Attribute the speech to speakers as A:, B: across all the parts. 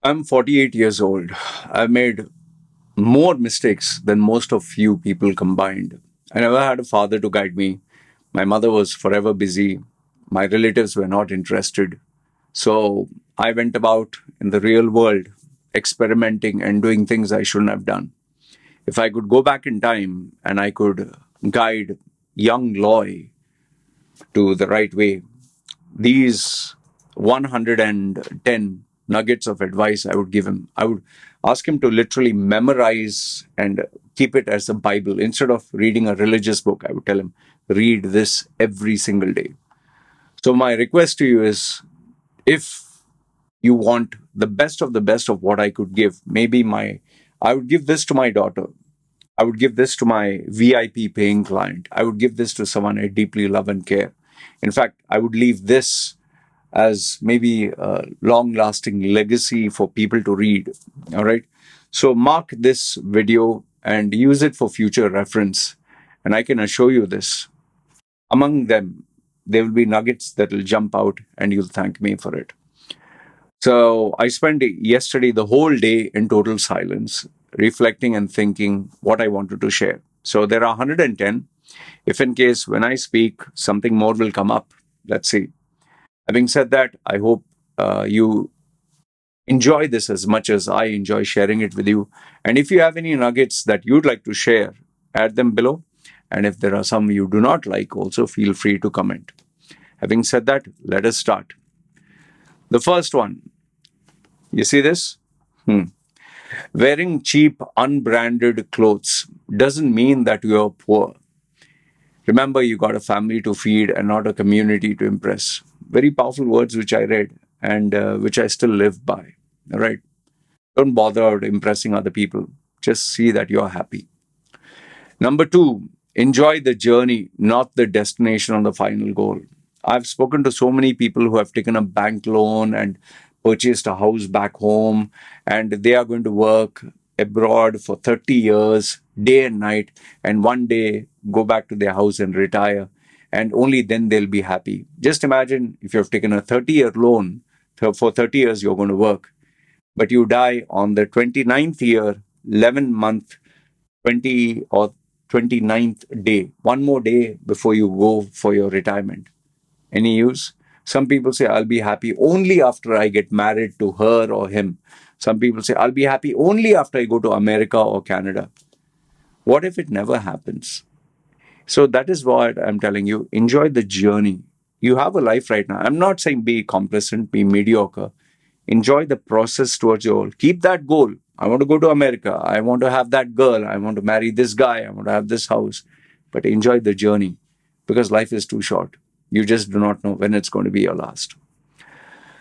A: I'm 48 years old. I've made more mistakes than most of you people combined. I never had a father to guide me. My mother was forever busy. My relatives were not interested. So I went about in the real world experimenting and doing things I shouldn't have done. If I could go back in time and I could guide young Loy to the right way, these 110 nuggets of advice I would give him. I would ask him to literally memorize and keep it as a Bible. Instead of reading a religious book, I would tell him, read this every single day. So, my request to you is if you want the best of what I could give, I would give this to my daughter. I would give this to my VIP paying client. I would give this to someone I deeply love and care. In fact, I would leave this as maybe a long lasting legacy for people to read. All right. So mark this video and use it for future reference. And I can assure you this, among them, there will be nuggets that will jump out and you'll thank me for it. So I spent yesterday the whole day in total silence, reflecting and thinking what I wanted to share. So there are 110. If in case when I speak, something more will come up, let's see. Having said that, I hope you enjoy this as much as I enjoy sharing it with you. And if you have any nuggets that you'd like to share, add them below. And if there are some you do not like, also feel free to comment. Having said that, let us start. The first one, you see this? Wearing cheap, unbranded clothes doesn't mean that you are poor. Remember, you got a family to feed and not a community to impress. Very powerful words which I read and which I still live by. All right. Don't bother impressing other people. Just see that you're happy. Number two, enjoy the journey, not the destination or the final goal. I've spoken to so many people who have taken a bank loan and purchased a house back home, and they are going to work abroad for 30 years, day and night, and one day go back to their house and retire. And only then they'll be happy. Just imagine if you've taken a 30-year loan, for 30 years you're going to work, but you die on the 29th year, 11th month, 20 or 29th day, one more day before you go for your retirement. Any use? Some people say, I'll be happy only after I get married to her or him. Some people say, I'll be happy only after I go to America or Canada. What if it never happens? So that is what I'm telling you. Enjoy the journey. You have a life right now. I'm not saying be complacent, be mediocre. Enjoy the process towards your goal. Keep that goal. I want to go to America. I want to have that girl. I want to marry this guy. I want to have this house. But enjoy the journey because life is too short. You just do not know when it's going to be your last.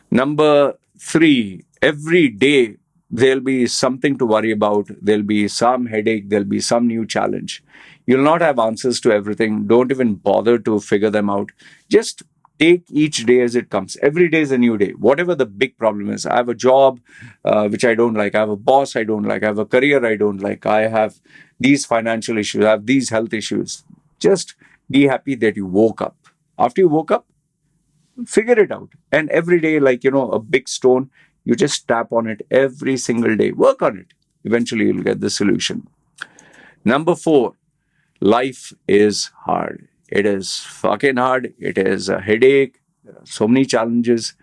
A: Number three, every day there'll be something to worry about. There'll be some headache. There'll be some new challenge. You'll not have answers to everything. Don't even bother to figure them out. Just take each day as it comes. Every day is a new day. Whatever the big problem is. I have a job which I don't like. I have a boss I don't like. I have a career I don't like. I have these financial issues. I have these health issues. Just be happy that you woke up. After you woke up, figure it out. And every day, like, a big stone, you just tap on it every single day. Work on it. Eventually, you'll get the solution. Number four, life is hard. It is fucking hard. It is a headache. There are so many challenges.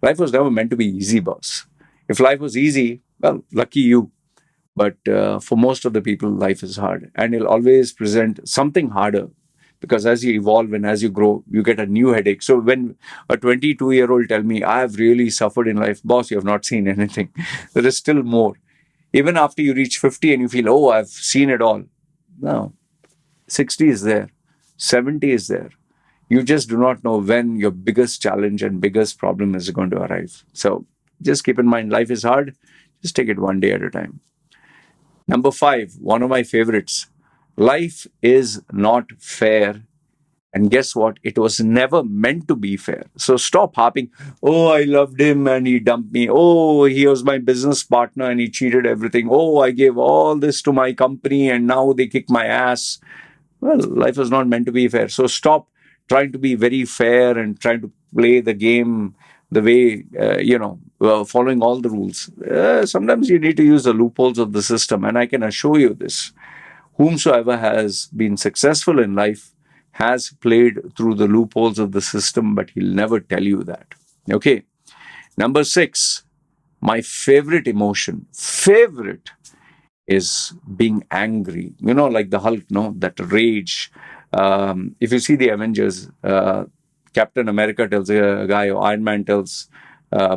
A: Life was never meant to be easy, boss. If life was easy, well, lucky you. But for most of the people, life is hard. And it'll always present something harder because as you evolve and as you grow, you get a new headache. So when a 22-year-old tell me, I have really suffered in life, boss, you have not seen anything. There is still more. Even after you reach 50 and you feel, oh, I've seen it all. No, 60 is there. 70 is there. You just do not know when your biggest challenge and biggest problem is going to arrive. So just keep in mind, life is hard. Just take it one day at a time. Number five, one of my favorites. Life is not fair. And guess what? It was never meant to be fair. So stop harping. Oh, I loved him and he dumped me. Oh, he was my business partner and he cheated everything. Oh, I gave all this to my company and now they kick my ass. Well, life was not meant to be fair. So stop trying to be very fair and trying to play the game the way, following all the rules. Sometimes you need to use the loopholes of the system. And I can assure you this: whomsoever has been successful in life has played through the loopholes of the system, but he'll never tell you that. Okay. Number 6, my favorite emotion, favorite, is being angry. Like the Hulk, no, that rage. If you see the Avengers, Captain America tells a guy, or Iron Man tells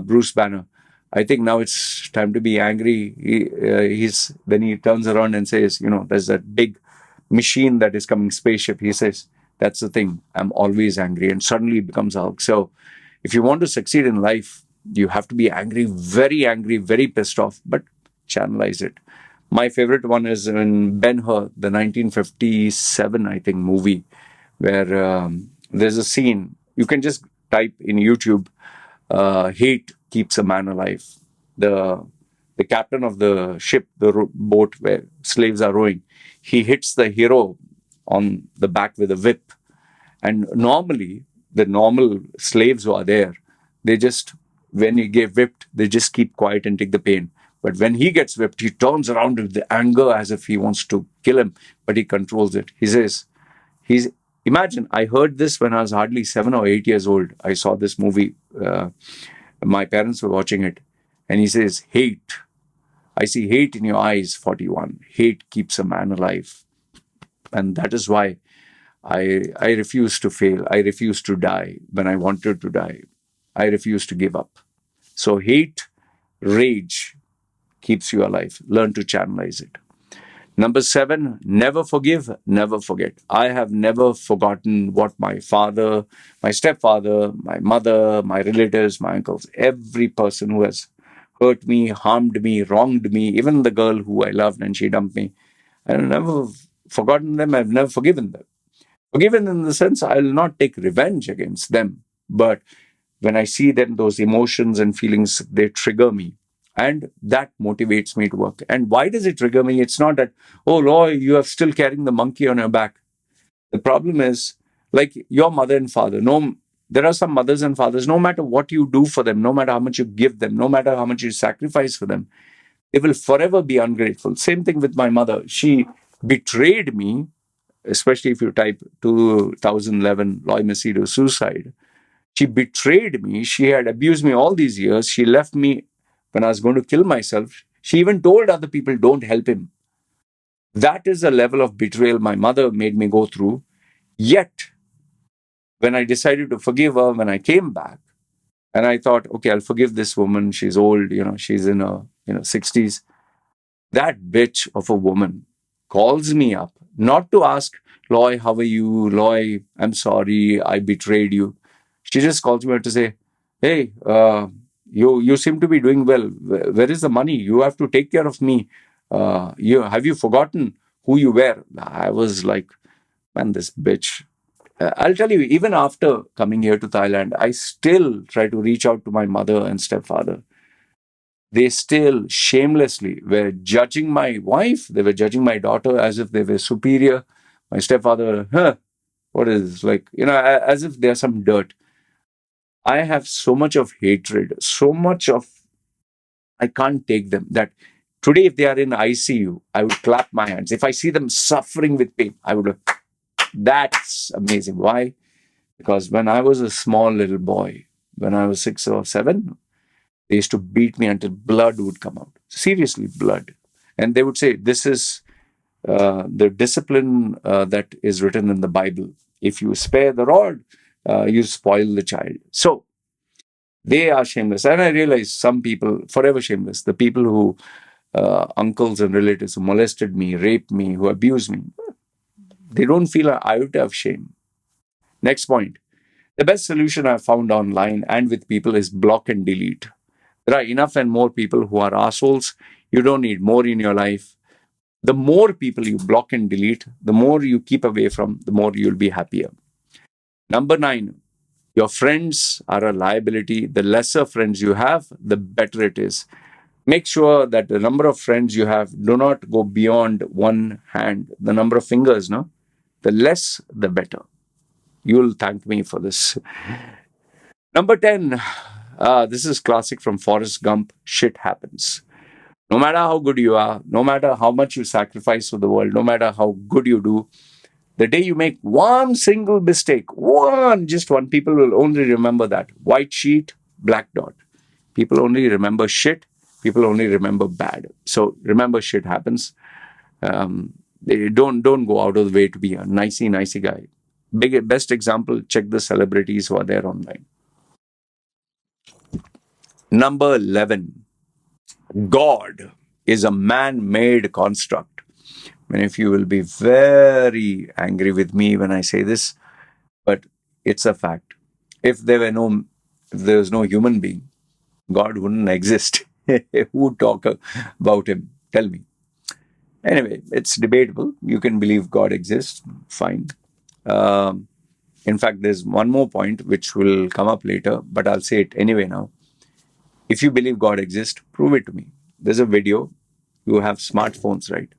A: Bruce Banner, I think now it's time to be angry. Then he turns around and says, there's that big machine that is coming, spaceship. He says, that's the thing. I'm always angry, and suddenly he becomes Hulk. So, if you want to succeed in life, you have to be angry, very pissed off, but channelize it. My favorite one is in Ben-Hur, the 1957, I think, movie, where there's a scene. You can just type in YouTube, hate keeps a man alive. The the captain of the ship, the boat where slaves are rowing, he hits the hero on the back with a whip. And normally, the normal slaves who are there, they just, when he get whipped, they just keep quiet and take the pain. But when he gets whipped, he turns around with the anger as if he wants to kill him, but he controls it. He says, he's, imagine, I heard this when I was hardly 7 or 8 years old. I saw this movie. My parents were watching it. And he says, hate. I see hate in your eyes, 41. Hate keeps a man alive. And that is why I refuse to fail. I refuse to die when I wanted to die. I refuse to give up. So hate, rage keeps you alive. Learn to channelize it. Number 7, never forgive, never forget. I have never forgotten what my father, my stepfather, my mother, my relatives, my uncles, every person who has hurt me, harmed me, wronged me, even the girl who I loved and she dumped me. I've never forgotten them. I've never forgiven them. Forgiven in the sense I'll not take revenge against them. But when I see them, those emotions and feelings, they trigger me. And that motivates me to work. And why does it trigger me? It's not that, oh, Loy, you are still carrying the monkey on your back. The problem is, like your mother and father, no, there are some mothers and fathers, no matter what you do for them, no matter how much you give them, no matter how much you sacrifice for them, they will forever be ungrateful. Same thing with my mother. She betrayed me, especially if you type 2011 Loy Machedo suicide. She betrayed me. She had abused me all these years. She left me when I was going to kill myself. She even told other people, don't help him. That is the level of betrayal my mother made me go through. Yet, when I decided to forgive her, when I came back, and I thought, okay, I'll forgive this woman. She's old, she's in her 60s. That bitch of a woman calls me up, not to ask, Loy, how are you? Loy, I'm sorry, I betrayed you. She just calls me up to say, hey, you seem to be doing well. Where is the money? You have to take care of me. Have you forgotten who you were? I was like, man, this bitch. I'll tell you, even after coming here to Thailand, I still try to reach out to my mother and stepfather. They still shamelessly were judging my wife. They were judging my daughter as if they were superior. My stepfather, what is like, as if there's some dirt. I have so much of hatred, so much of, I can't take them that today, if they are in ICU, I would clap my hands. If I see them suffering with pain, I would, that's amazing. Why? Because when I was a small little boy, when I was 6 or 7, they used to beat me until blood would come out. Seriously, blood. And they would say, this is the discipline that is written in the Bible. If you spare the rod, you spoil the child. So they are shameless. And I realize some people, forever shameless, the people who, uncles and relatives who molested me, raped me, who abused me, they don't feel an iota of shame. Next point. The best solution I've found online and with people is block and delete. There are enough and more people who are assholes. You don't need more in your life. The more people you block and delete, the more you keep away from, the more you'll be happier. Number 9, your friends are a liability. The lesser friends you have, the better it is. Make sure that the number of friends you have do not go beyond one hand, the number of fingers, no? The less, the better. You'll thank me for this. Number 10, This is classic from Forrest Gump. Shit happens. No matter how good you are, no matter how much you sacrifice for the world, no matter how good you do, the day you make one single mistake, just one, people will only remember that. White sheet, black dot. People only remember shit. People only remember bad. So remember, shit happens. Don't go out of the way to be a nicey guy. Best example, check the celebrities who are there online. Number 11, God is a man-made construct. Many of you will be very angry with me when I say this, but it's a fact. If there was no human being, God wouldn't exist. Who would talk about him? Tell me. Anyway, it's debatable. You can believe God exists, fine. In fact, there's one more point which will come up later, but I'll say it anyway now. If you believe God exists, prove it to me. There's a video. You have smartphones, right?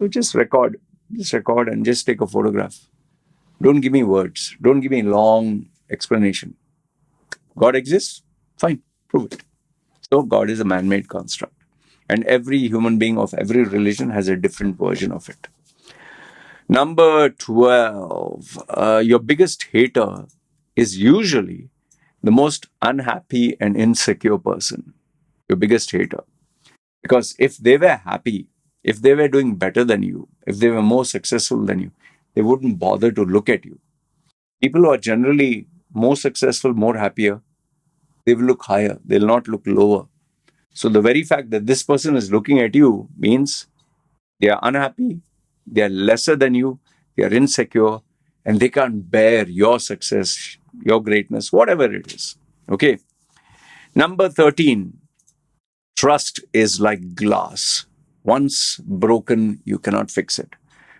A: So just record and just take a photograph. Don't give me words. Don't give me long explanation. God exists? Fine, prove it. So God is a man-made construct. And every human being of every religion has a different version of it. Number 12, your biggest hater is usually the most unhappy and insecure person. Your biggest hater. Because if they were happy, if they were doing better than you, if they were more successful than you, they wouldn't bother to look at you. People who are generally more successful, more happier, they will look higher. They'll not look lower. So the very fact that this person is looking at you means they are unhappy, they are lesser than you, they are insecure, and they can't bear your success, your greatness, whatever it is. Okay. Number 13, trust is like glass. Once broken, you cannot fix it.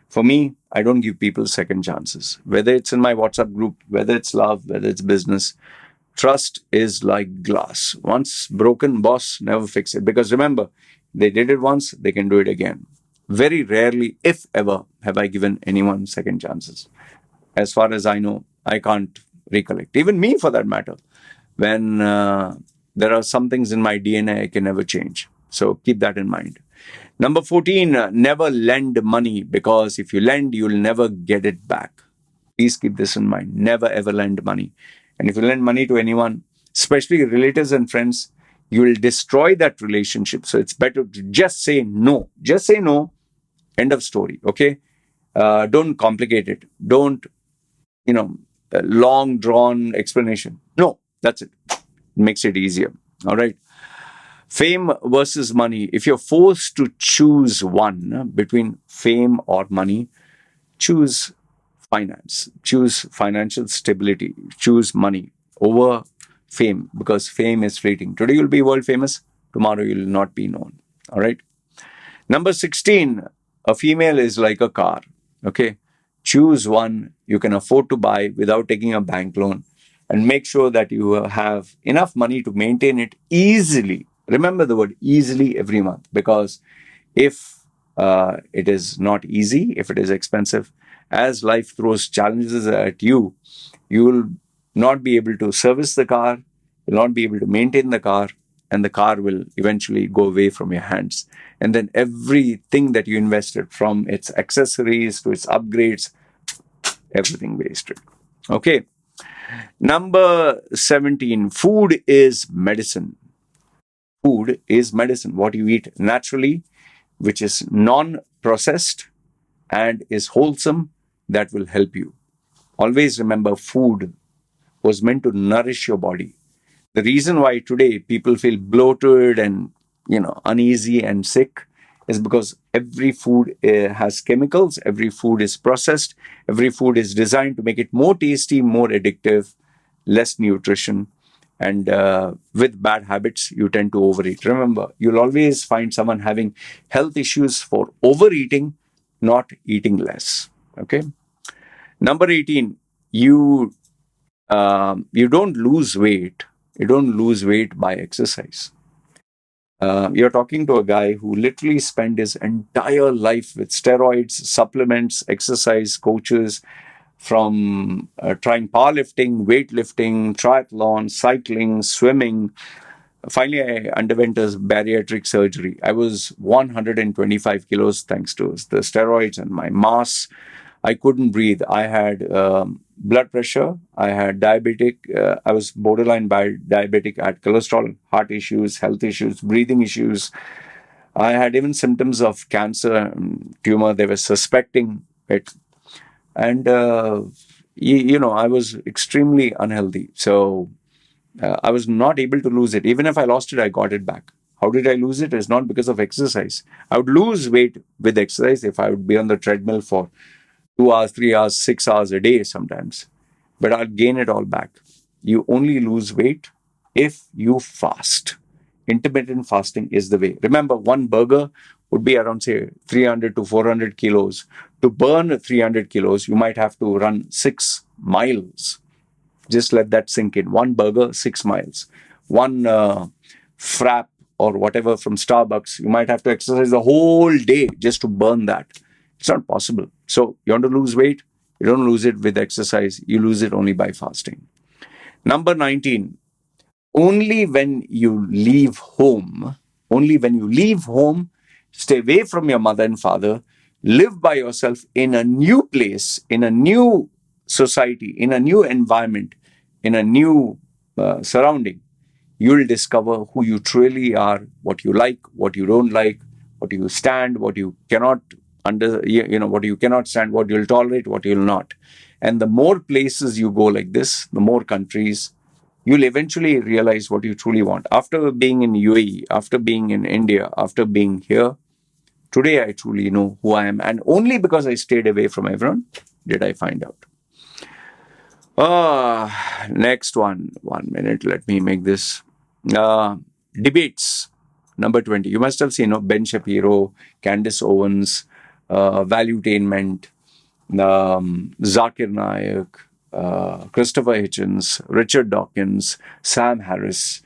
A: For me, I don't give people second chances. Whether it's in my WhatsApp group, whether it's love, whether it's business, trust is like glass. Once broken, boss, never fix it. Because remember, they did it once, they can do it again. Very rarely, if ever, have I given anyone second chances. As far as I know, I can't recollect. Even me, for that matter. When there are some things in my DNA I can never change. So keep that in mind. Number 14, never lend money, because if you lend, you'll never get it back. Please keep this in mind. Never ever lend money. And if you lend money to anyone, especially relatives and friends, you will destroy that relationship. So it's better to just say no. Just say no. End of story. Okay? Don't complicate it. Don't, a long drawn explanation. No, that's it. It makes it easier. All right. Fame versus money. If you're forced to choose one between fame or money, choose finance, choose financial stability, choose money over fame, because fame is fleeting. Today you'll be world famous, tomorrow you'll not be known. All right. Number 16, a female is like a car. Okay. Choose one you can afford to buy without taking a bank loan, and make sure that you have enough money to maintain it easily. Remember the word easily every month, because if it is not easy, if it is expensive, as life throws challenges at you, you will not be able to service the car, you'll not be able to maintain the car, and the car will eventually go away from your hands. And then everything that you invested, from its accessories to its upgrades, everything wasted. Okay. Number 17, food is medicine. Food is medicine. What you eat naturally, which is non-processed and is wholesome, that will help you. Always remember, food was meant to nourish your body. The reason why today people feel bloated and uneasy and sick is because every food has chemicals, every food is processed, every food is designed to make it more tasty, more addictive, less nutrition. And with bad habits, you tend to overeat. Remember, you'll always find someone having health issues for overeating, not eating less. Okay. Number 18, you don't lose weight. You don't lose weight by exercise. You're talking to a guy who literally spent his entire life with steroids, supplements, exercise coaches, from trying powerlifting, weightlifting, triathlon, cycling, swimming. Finally, I underwent a bariatric surgery. I was 125 kilos thanks to the steroids and my mass. I couldn't breathe. I had blood pressure. I had diabetic. I was borderline diabetic. I had cholesterol, heart issues, health issues, breathing issues. I had even symptoms of cancer, tumor. They were suspecting it. And, I was extremely unhealthy. So I was not able to lose it. Even if I lost it, I got it back. How did I lose it? It's not because of exercise. I would lose weight with exercise if I would be on the treadmill for 2 hours, 3 hours, 6 hours a day sometimes. But I'll gain it all back. You only lose weight if you fast. Intermittent fasting is the way. Remember, one burger would be around, say, 300 to 400 kilos. To burn 300 kilos, you might have to run 6 miles. Just let that sink in. One burger, 6 miles. One frap or whatever from Starbucks, you might have to exercise the whole day just to burn that. It's not possible. So you want to lose weight, you don't lose it with exercise, you lose it only by fasting. Number 19, only when you leave home, stay away from your mother and father, live by yourself in a new place, in a new society, in a new environment, in a new surrounding, you'll discover who you truly are, what you like, what you don't like, what you stand, what you cannot what you cannot stand, what you'll tolerate, what you'll not. And the more places you go like this, the more countries, you'll eventually realize what you truly want. After being in UAE, after being in India, after being here, today I truly know who I am. And only because I stayed away from everyone did I find out. Next one. 1 minute. Let me make this. Debates. Number 20. You must have seen Ben Shapiro, Candace Owens, Valuetainment, Zakir Naik, Christopher Hitchens, Richard Dawkins, Sam Harris,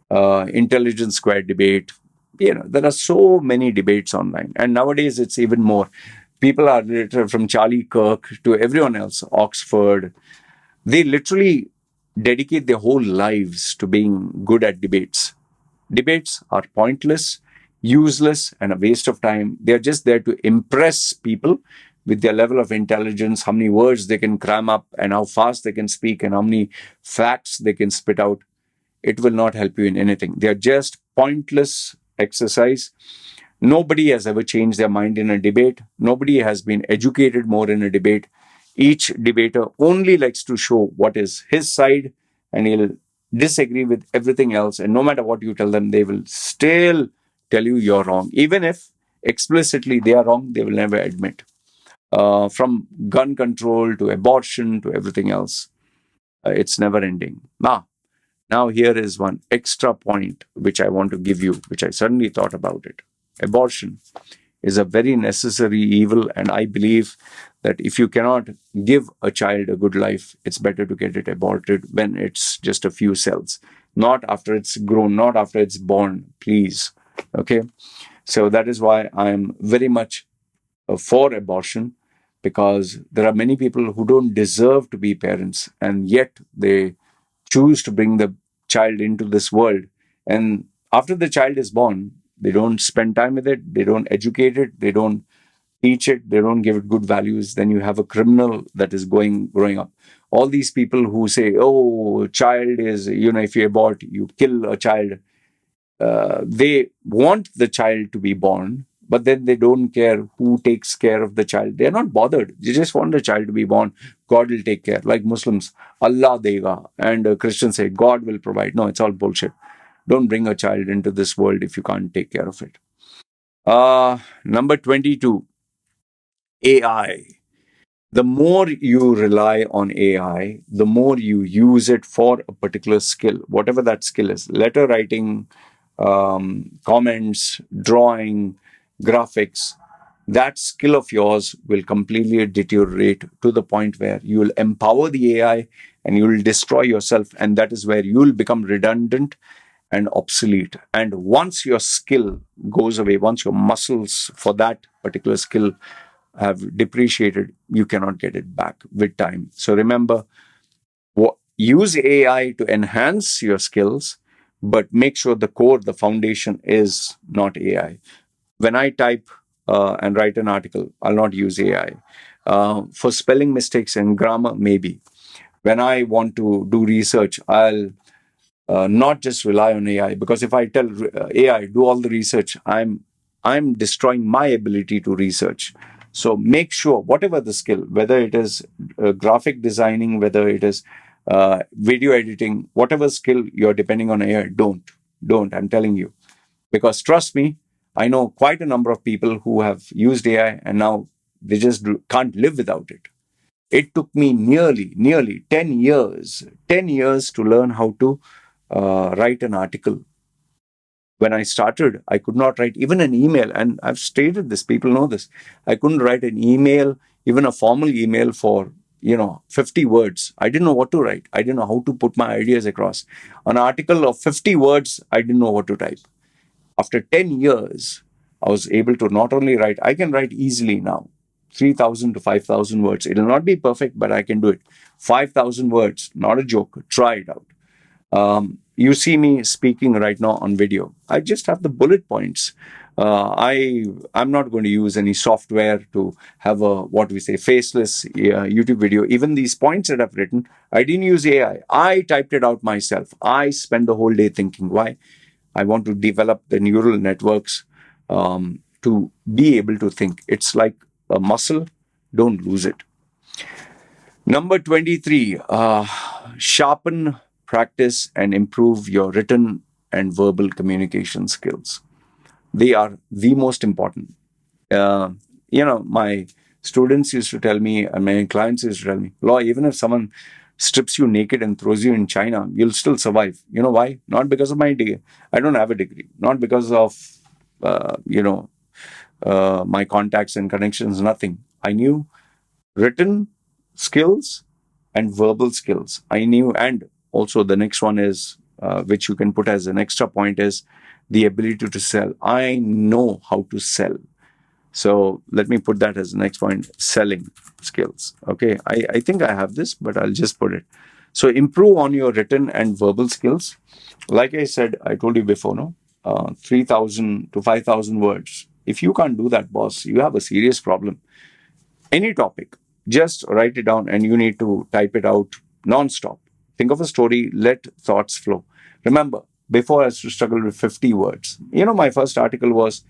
A: Intelligence Squared debate. There are so many debates online. And nowadays it's even more. People are from Charlie Kirk to everyone else, Oxford. They literally dedicate their whole lives to being good at debates. Debates are pointless, useless, and a waste of time. They're just there to impress people with their level of intelligence, how many words they can cram up, and how fast they can speak, and how many facts they can spit out. It will not help you in anything. They're just pointless exercise. Nobody has ever changed their mind in a debate. Nobody has been educated more in a debate. Each debater only likes to show what is his side, and he'll disagree with everything else. And no matter what you tell them, they will still tell you you're wrong. Even if explicitly they are wrong, they will never admit. From gun control to abortion to everything else, it's never ending. Now here is one extra point which I want to give you, which I suddenly thought about it. Abortion is a very necessary evil, and I believe that if you cannot give a child a good life, it's better to get it aborted when it's just a few cells, not after it's grown, not after it's born, please. Okay? So that is why I am very much for abortion, because there are many people who don't deserve to be parents, and yet they choose to bring the child into this world. And after the child is born, they don't spend time with it, they don't educate it, they don't teach it, they don't give it good values. Then you have a criminal that is growing up. All these people who say, oh, child is, if you abort, you kill a child. They want the child to be born, but then they don't care who takes care of the child. They're not bothered. They just want the child to be born. God will take care. Like Muslims, Allah dega. And Christians say, God will provide. No, it's all bullshit. Don't bring a child into this world if you can't take care of it. Number 22, AI. The more you rely on AI, the more you use it for a particular skill, whatever that skill is. Letter writing, comments, drawing, graphics. That skill of yours will completely deteriorate to the point where you will empower the AI and you will destroy yourself. And that is where you will become redundant and obsolete. And once your skill goes away, once your muscles for that particular skill have depreciated, you cannot get it back with time. So remember, use AI to enhance your skills, but make sure the core, the foundation is not AI. When I type and write an article, I'll not use AI. For spelling mistakes and grammar, maybe. When I want to do research, I'll not just rely on AI, because if I tell AI do all the research, I'm destroying my ability to research. So make sure whatever the skill, whether it is graphic designing, whether it is video editing, whatever skill you're depending on AI, don't. I'm telling you, because trust me, I know quite a number of people who have used AI and now they just can't live without it. It took me nearly 10 years to learn how to write an article. When I started, I could not write even an email. And I've stated this, people know this. I couldn't write an email, even a formal email for, 50 words. I didn't know what to write. I didn't know how to put my ideas across. An article of 50 words, I didn't know what to type. After 10 years, I was able to not only write, I can write easily now, 3,000 to 5,000 words. It'll not be perfect, but I can do it. 5,000 words, not a joke. Try it out. You see me speaking right now on video. I just have the bullet points. I'm not going to use any software to have a, what we say, faceless YouTube video. Even these points that I've written, I didn't use AI. I typed it out myself. I spent the whole day thinking. Why? I want to develop the neural networks to be able to think. It's like a muscle. Don't lose it. Number 23, sharpen, practice, and improve your written and verbal communication skills. They are the most important. My students used to tell me, and my clients used to tell me, Loy, even if someone strips you naked and throws you in China, you'll still survive. You know why? Not because of my degree. I don't have a degree. Not because of, my contacts and connections, nothing. I knew written skills and verbal skills. I knew, and also the next one is, which you can put as an extra point, is the ability to sell. I know how to sell. So let me put that as the next point, selling skills. Okay, I think I have this, but I'll just put it. So improve on your written and verbal skills. Like I said, I told you before, 3,000 to 5,000 words. If you can't do that, boss, you have a serious problem. Any topic, just write it down and you need to type it out non-stop. Think of a story, let thoughts flow. Remember, before I used to struggle with 50 words. My first article was,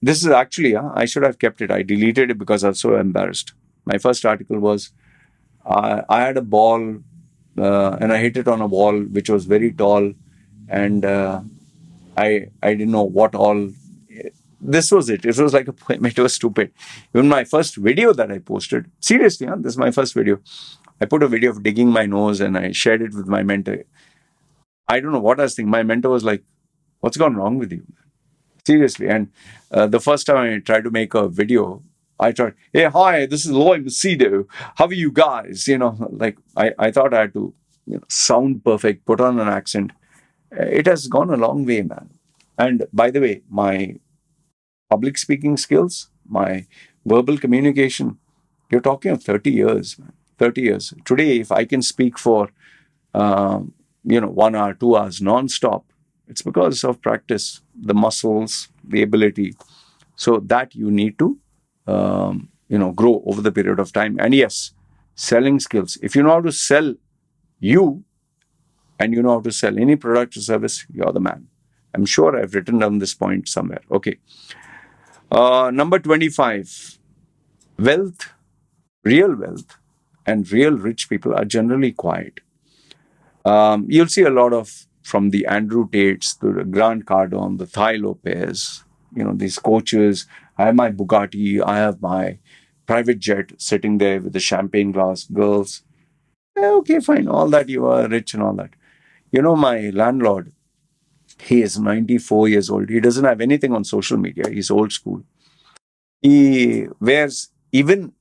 A: this is actually, I should have kept it. I deleted it because I was so embarrassed. My first article was, I had a ball and I hit it on a wall which was very tall, and I didn't know what all. This was it. It was like a poem. It was stupid. Even my first video that I posted, seriously, this is my first video. I put a video of digging my nose and I shared it with my mentor. I don't know what I was thinking. My mentor was like, what's gone wrong with you? Seriously. And the first time I tried to make a video, I tried, hey, hi, this is Loy Machedo. How are you guys? I thought I had to sound perfect, put on an accent. It has gone a long way, man. And by the way, my public speaking skills, my verbal communication, you're talking of 30 years, man. 30 years. Today, if I can speak for, 1 hour, 2 hours non-stop, it's because of practice, the muscles, the ability. So that you need to, grow over the period of time. And yes, selling skills. If you know how to sell you and you know how to sell any product or service, you're the man. I'm sure I've written down this point somewhere. Okay. Number 25, real wealth and real rich people are generally quiet. You'll see a lot of, from the Andrew Tates to the Grant Cardone, the Thai Lopez, these coaches. I have my Bugatti, I have my private jet sitting there with the champagne glass, girls. Okay, fine, all that, you are rich and all that. My landlord, he is 94 years old. He doesn't have anything on social media. He's old school. He wears even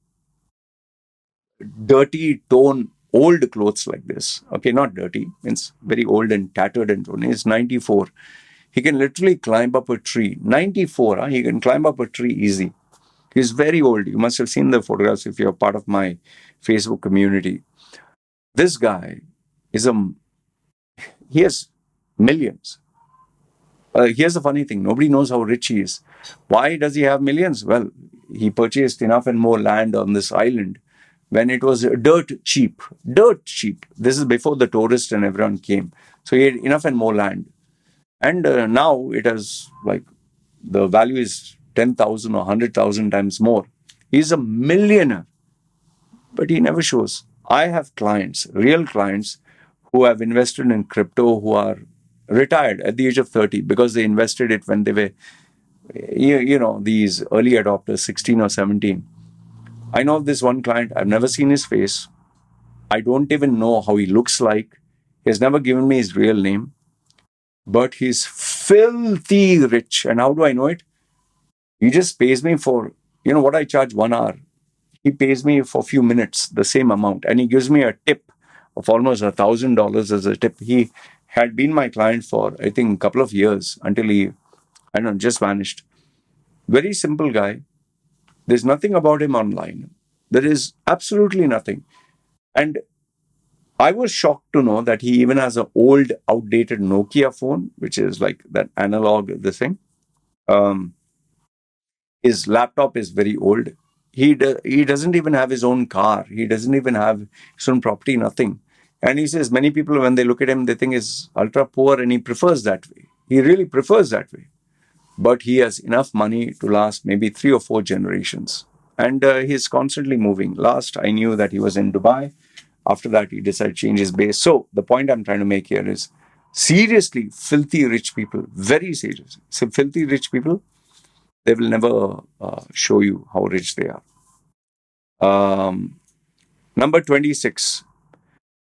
A: dirty, torn, old clothes like this. Okay, not dirty, means very old and tattered and torn. He's 94. He can literally climb up a tree. 94, he can climb up a tree easy. He's very old. You must have seen the photographs if you're part of my Facebook community. This guy is he has millions. Here's the funny thing: nobody knows how rich he is. Why does he have millions? Well, he purchased enough and more land on this island when it was dirt cheap. Dirt cheap. This is before the tourists and everyone came. So he had enough and more land. And now it has like the value is 10,000 or 100,000 times more. He's a millionaire, but he never shows. I have clients, real clients, who have invested in crypto who are retired at the age of 30 because they invested it when they were, these early adopters, 16 or 17. I know of this one client, I've never seen his face. I don't even know how he looks like. He has never given me his real name, but he's filthy rich. And how do I know it? He just pays me for, what I charge 1 hour. He pays me for a few minutes, the same amount. And he gives me a tip of almost $1,000 as a tip. He had been my client for, I think, a couple of years until he, I don't know, just vanished. Very simple guy. There's nothing about him online. There is absolutely nothing. And I was shocked to know that he even has an old, outdated Nokia phone, which is like that analog, the thing. Um, his laptop is very old. He doesn't even have his own car. He doesn't even have his own property, nothing. And he says many people, when they look at him, they think he's ultra poor and he prefers that way. He really prefers that way. But he has enough money to last maybe 3 or 4 generations. And he's constantly moving. Last I knew that he was in Dubai. After that, he decided to change his base. So the point I'm trying to make here is seriously, filthy rich people, very serious. So filthy rich people, they will never show you how rich they are. Um, Number 26,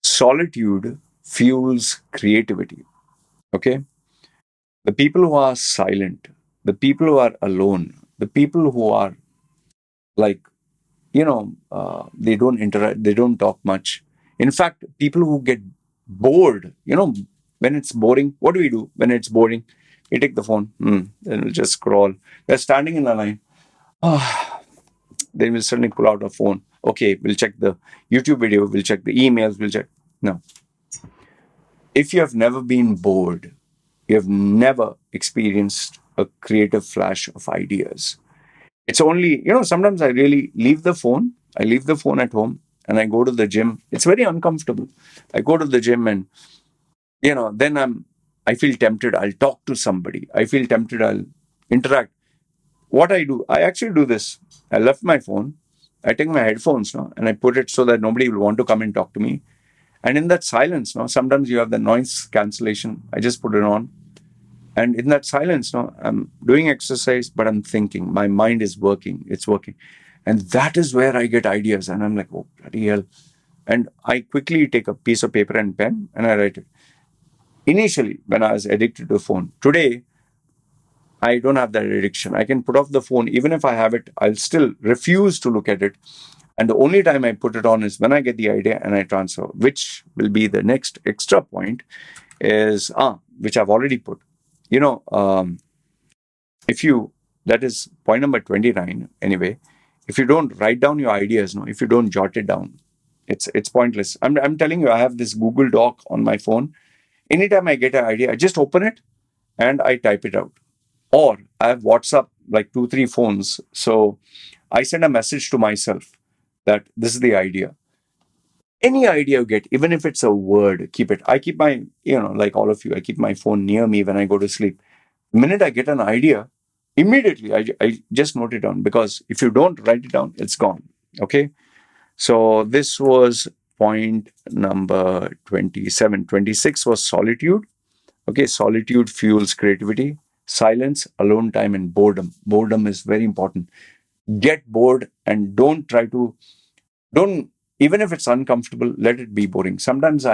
A: solitude fuels creativity. Okay? The people who are silent, the people who are alone, the people who are like, they don't interact, they don't talk much. In fact, people who get bored, when it's boring, what do we do when it's boring? We take the phone, then we'll just scroll. We're standing in a line. Then we'll suddenly pull out a phone. Okay, we'll check the YouTube video, we'll check the emails, we'll check. No. If you have never been bored, you have never experienced a creative flash of ideas. It's only, sometimes I really leave the phone. I leave the phone at home and I go to the gym. It's very uncomfortable. I go to the gym and, then I feel tempted. I'll talk to somebody. I feel tempted. I'll interact. What I do, I actually do this. I left my phone. I take my headphones now and I put it so that nobody will want to come and talk to me. And in that silence, now sometimes you have the noise cancellation. I just put it on. And in that silence, now I'm doing exercise, but I'm thinking. My mind is working. It's working. And that is where I get ideas. And I'm like, oh, bloody hell. And I quickly take a piece of paper and pen and I write it. Initially, when I was addicted to the phone, today, I don't have that addiction. I can put off the phone. Even if I have it, I'll still refuse to look at it. And the only time I put it on is when I get the idea and I transfer, which will be the next extra point is, which I've already put. If you, that is point number 29 anyway, if you don't write down your ideas, if you don't jot it down, it's pointless. I'm telling you, I have this Google Doc on my phone. Anytime I get an idea, I just open it and I type it out. Or I have WhatsApp, like 2, 3 phones. So I send a message to myself that this is the idea. Any idea you get, even if it's a word, keep it. I keep my, like all of you, I keep my phone near me when I go to sleep. The minute I get an idea, immediately I just note it down, because if you don't write it down, it's gone. Okay. So this was point number 27. 26 was solitude. Okay. Solitude fuels creativity. Silence, alone time, and boredom. Boredom is very important. Get bored and don't, even if it's uncomfortable, let it be boring. Sometimes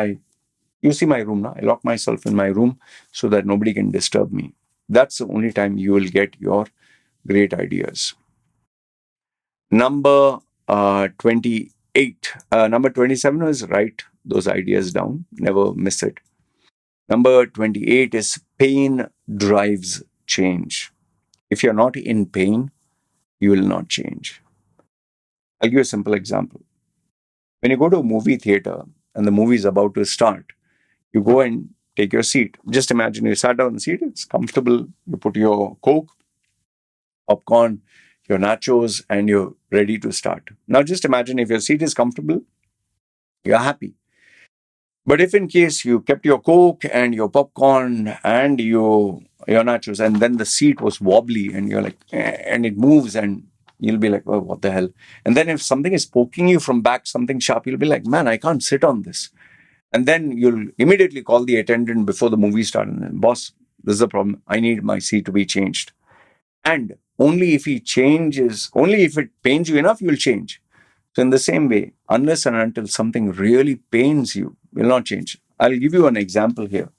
A: you see my room now, I lock myself in my room so that nobody can disturb me. That's the only time you will get your great ideas. Number 28. Number 27 is write those ideas down. Never miss it. Number 28 is pain drives change. If you're not in pain, you will not change. I'll give you a simple example. When you go to a movie theater and the movie is about to start, you go and take your seat. Just imagine you sat down on the seat, it's comfortable. You put your Coke, popcorn, your nachos, and you're ready to start. Now, just imagine if your seat is comfortable, you're happy. But if in case you kept your Coke and your popcorn and your nachos, and then the seat was wobbly and you're like, and it moves and you'll be like, oh, what the hell? And then if something is poking you from back, something sharp, you'll be like, man, I can't sit on this. And then you'll immediately call the attendant before the movie starts. And, boss, this is the problem. I need my seat to be changed. And only if he changes, only if it pains you enough, you'll change. So, in the same way, unless and until something really pains you, will not change. I'll give you an example here.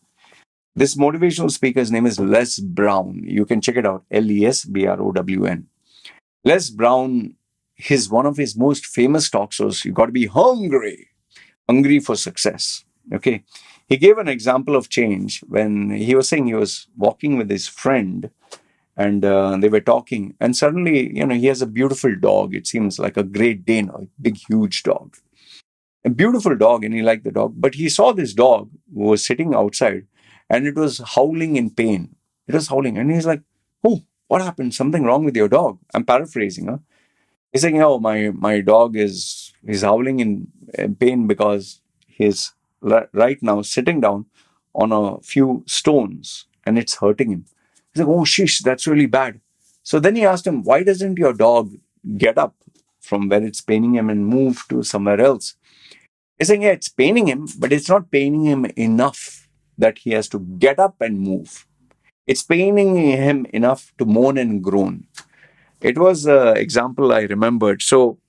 A: This motivational speaker's name is Les Brown. You can check it out. Lesbrown. Les Brown, one of his most famous talk shows. You got to be hungry for success. Okay. He gave an example of change when he was saying he was walking with his friend and they were talking, and suddenly, he has a beautiful dog. It seems like a Great Dane, a big, huge dog. A beautiful dog, and he liked the dog. But he saw this dog who was sitting outside, and it was howling in pain. It was howling, and he's like, "Oh, what happened? Something wrong with your dog?" I'm paraphrasing, huh? He's saying, "Oh, my dog is howling in pain because he's right now sitting down on a few stones, and it's hurting him." He's like, "Oh, shish, that's really bad." So then he asked him, "Why doesn't your dog get up from where it's paining him and move to somewhere else?" He's saying, "Yeah, it's paining him, but it's not paining him enough that he has to get up and move. It's paining him enough to moan and groan." It was an example I remembered. So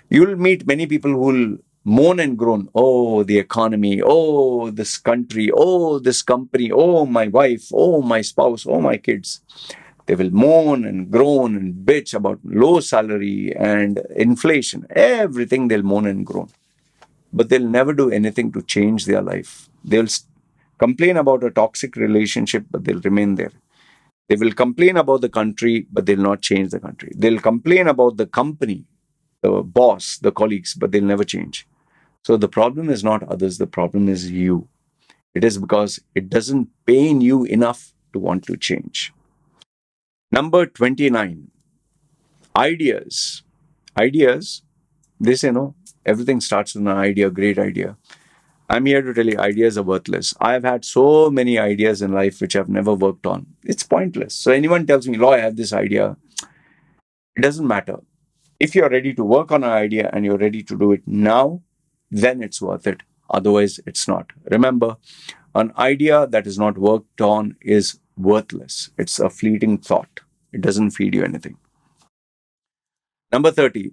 A: you'll meet many people who will moan and groan. Oh, the economy. Oh, this country. Oh, this company. Oh, my wife. Oh, my spouse. Oh, my kids. They will moan and groan and bitch about low salary and inflation. Everything they'll moan and groan. But they'll never do anything to change their life. They'll complain about a toxic relationship, but they'll remain there. They will complain about the country, but they'll not change the country. They'll complain about the company, the boss, the colleagues, but they'll never change. So the problem is not others, the problem is you. It is because it doesn't pain you enough to want to change. Number 29, ideas. Ideas, they say, no, everything starts with an idea, great idea. I'm here to tell you, ideas are worthless. I've had so many ideas in life which I've never worked on. It's pointless. So anyone tells me, Loy, I have this idea, it doesn't matter. If you're ready to work on an idea and you're ready to do it now, then it's worth it. Otherwise, it's not. Remember, an idea that is not worked on is worthless. It's a fleeting thought. It doesn't feed you anything. Number 30.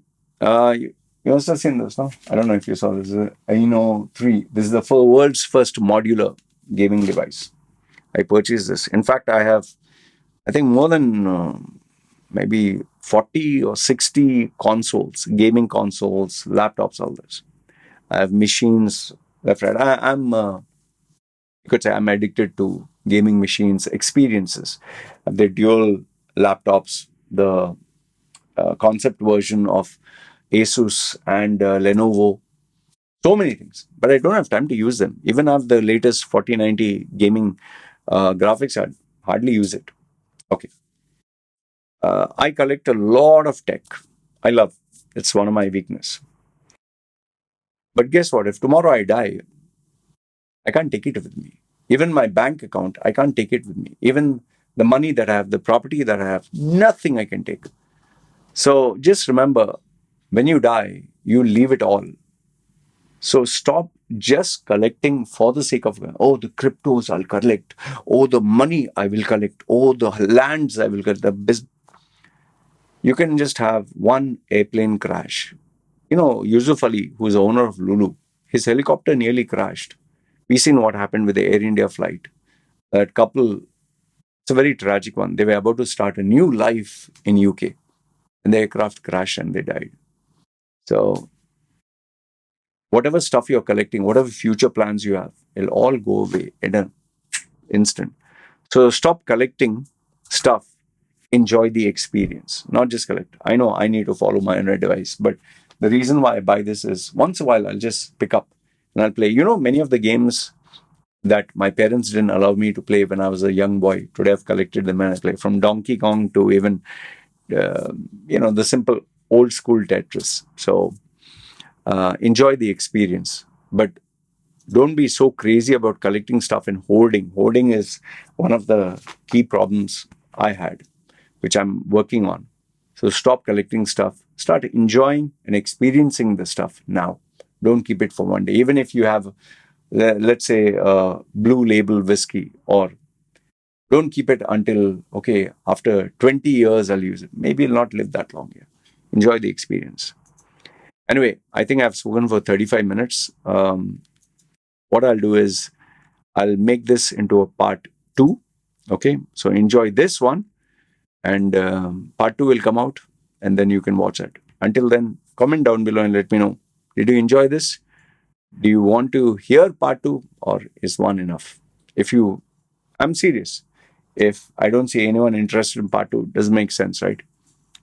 A: You must have seen this, no? I don't know if you saw this. Aino 3. This is the world's first modular gaming device. I purchased this. In fact, I have, I think, more than maybe 40 or 60 consoles, gaming consoles, laptops, all this. I have machines left, right. You could say I'm addicted to gaming machines, experiences. I have the dual laptops, the concept version of Asus and Lenovo. So many things, but I don't have time to use them. Even after the latest 4090 gaming graphics, I hardly use it. Okay. I collect a lot of tech. I love. It's one of my weakness. But guess what? If tomorrow I die, I can't take it with me. Even my bank account, I can't take it with me. Even the money that I have, the property that I have, nothing I can take. So just remember, when you die, you leave it all. So stop just collecting for the sake of, oh, the cryptos I'll collect, oh, the money I will collect, oh, the lands I will collect, the business. You can just have one airplane crash. Yusuf Ali, who's the owner of Lulu, his helicopter nearly crashed. We've seen what happened with the Air India flight. That couple, it's a very tragic one. They were about to start a new life in UK, and the aircraft crashed and they died. So whatever stuff you're collecting, whatever future plans you have, it'll all go away in an instant. So stop collecting stuff enjoy the experience, not just collect. I know I need to follow my own advice, but the reason why I buy this is once in a while I'll just pick up and I'll play. Many of the games that my parents didn't allow me to play when I was a young boy. Today I've collected them and I play, from Donkey Kong to even uh, the simple old school Tetris. So enjoy the experience, but don't be so crazy about collecting stuff and hoarding. Hoarding is one of the key problems I had, which I'm working on. So stop collecting stuff. Start enjoying and experiencing the stuff now. Don't keep it for one day. Even if you have, let's say, blue label whiskey, or don't keep it until, okay, after 20 years I'll use it. Maybe it'll not live that long. Yeah. Enjoy the experience. Anyway, I think I've spoken for 35 minutes. What I'll do is I'll make this into a part two. Okay, so enjoy this one, and part two will come out, and then you can watch it. Until then, comment down below and let me know. Did you enjoy this? Do you want to hear part two, or is one enough? I'm serious. If I don't see anyone interested in part two, it doesn't make sense, right?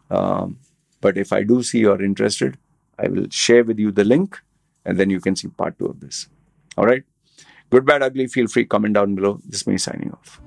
A: But if I do see you're interested, I will share with you the link, and then you can see part two of this. All right. Good, bad, ugly. Feel free. Comment down below. This is me signing off.